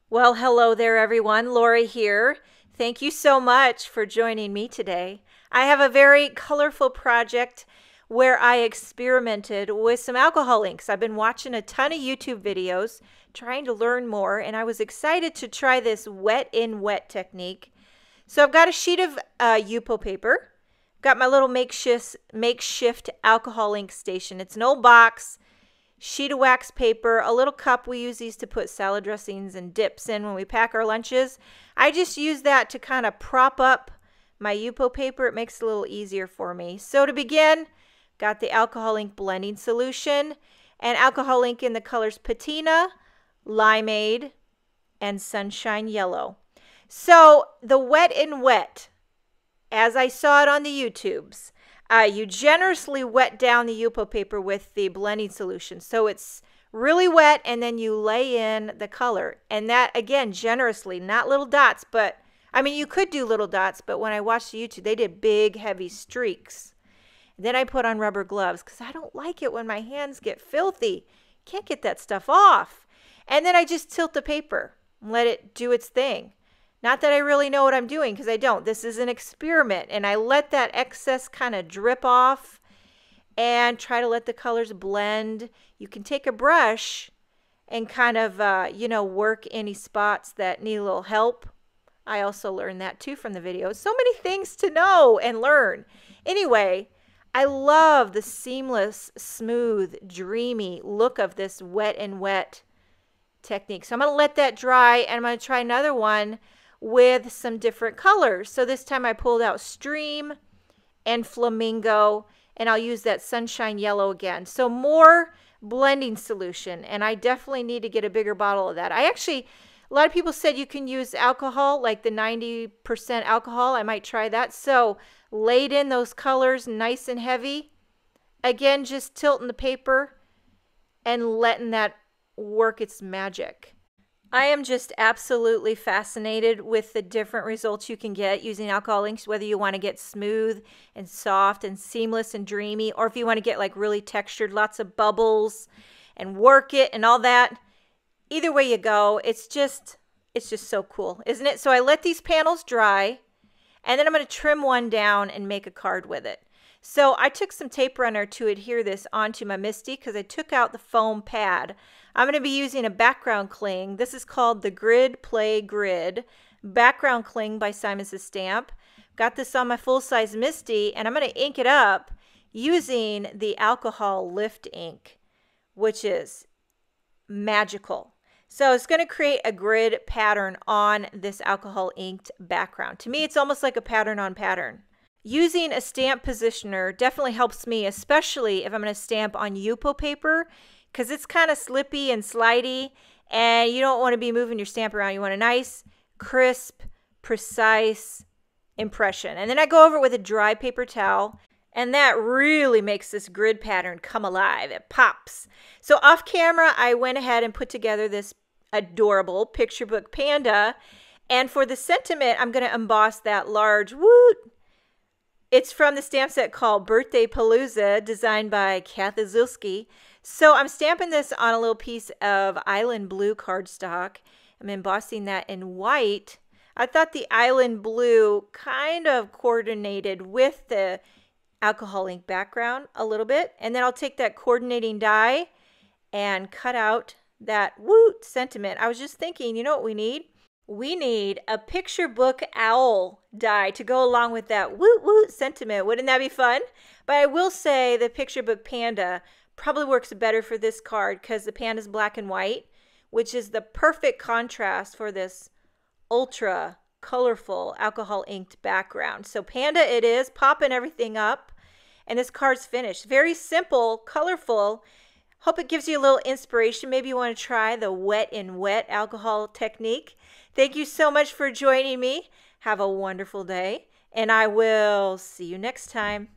Well, hello there, everyone. Lori here. Thank you so much for joining me today. I have a very colorful project where I experimented with some alcohol inks. I've been watching a ton of YouTube videos trying to learn more, and I was excited to try this wet in wet technique. So I've got a sheet of YUPO paper, got my little makeshift alcohol ink station. It's an old box, sheet of wax paper, a little cup. We use these to put salad dressings and dips in when we pack our lunches. I just use that to kind of prop up my YUPO paper. It makes it a little easier for me. So to begin, got the alcohol ink blending solution and alcohol ink in the colors PATINA, LIMEADE, and Sunshine Yellow. So the wet in wet, as I saw it on the YouTubes, you generously wet down the YUPO paper with the blending solution. So it's really wet, and then you lay in the color. And that, again, generously, not little dots, but, I mean, you could do little dots, but when I watched the YouTube, they did big, heavy streaks. Then I put on rubber gloves because I don't like it when my hands get filthy. Can't get that stuff off. And then I just tilt the paper and let it do its thing. Not that I really know what I'm doing, because I don't. This is an experiment, and I let that excess kind of drip off and try to let the colors blend. You can take a brush and kind of, work any spots that need a little help. I also learned that too from the video. So many things to know and learn. Anyway, I love the seamless, smooth, dreamy look of this wet and wet technique. So I'm going to let that dry, and I'm going to try another one with some different colors. So this time I pulled out Stream and Flamingo, and I'll use that Sunshine Yellow again. So more blending solution, and I definitely need to get a bigger bottle of that. A lot of people said you can use alcohol, like the 90% alcohol. I might try that. So laid in those colors nice and heavy. Again, just tilting the paper and letting that work its magic. I am just absolutely fascinated with the different results you can get using alcohol inks, whether you want to get smooth and soft and seamless and dreamy, or if you want to get like really textured, lots of bubbles and work it and all that. Either way you go, it's just so cool, isn't it? So I let these panels dry, and then I'm going to trim one down and make a card with it. So I took some tape runner to adhere this onto my MISTI because I took out the foam pad. I'm going to be using a background cling. This is called the Grid Play Grid Background Cling by Simon Says Stamp. Got this on my full-size MISTI, and I'm going to ink it up using the alcohol lift ink, which is magical. So it's going to create a grid pattern on this alcohol inked background. To me, it's almost like a pattern on pattern. Using a stamp positioner definitely helps me, especially if I'm going to stamp on YUPO paper, because it's kind of slippy and slidey, and you don't want to be moving your stamp around. You want a nice, crisp, precise impression. And then I go over it with a dry paper towel, and that really makes this grid pattern come alive. It pops. So off camera, I went ahead and put together this adorable picture book panda, and for the sentiment, I'm going to emboss that large WOOT. It's from the stamp set called Birthday PALOOZA, designed by Kathy Zilski. So I'm stamping this on a little piece of island blue cardstock. I'm embossing that in white. I thought the island blue kind of coordinated with the alcohol ink background a little bit. And then I'll take that coordinating die and cut out that WOOT sentiment. I was just thinking, you know what we need? We need a picture book owl die to go along with that woot woot sentiment. Wouldn't that be fun? But I will say the picture book panda probably works better for this card because the panda is black and white, which is the perfect contrast for this ultra colorful alcohol inked background. So panda it is, popping everything up, and this card's finished. Very simple, colorful. Hope it gives you a little inspiration. Maybe you want to try the wet in wet alcohol technique. Thank you so much for joining me. Have a wonderful day, and I will see you next time.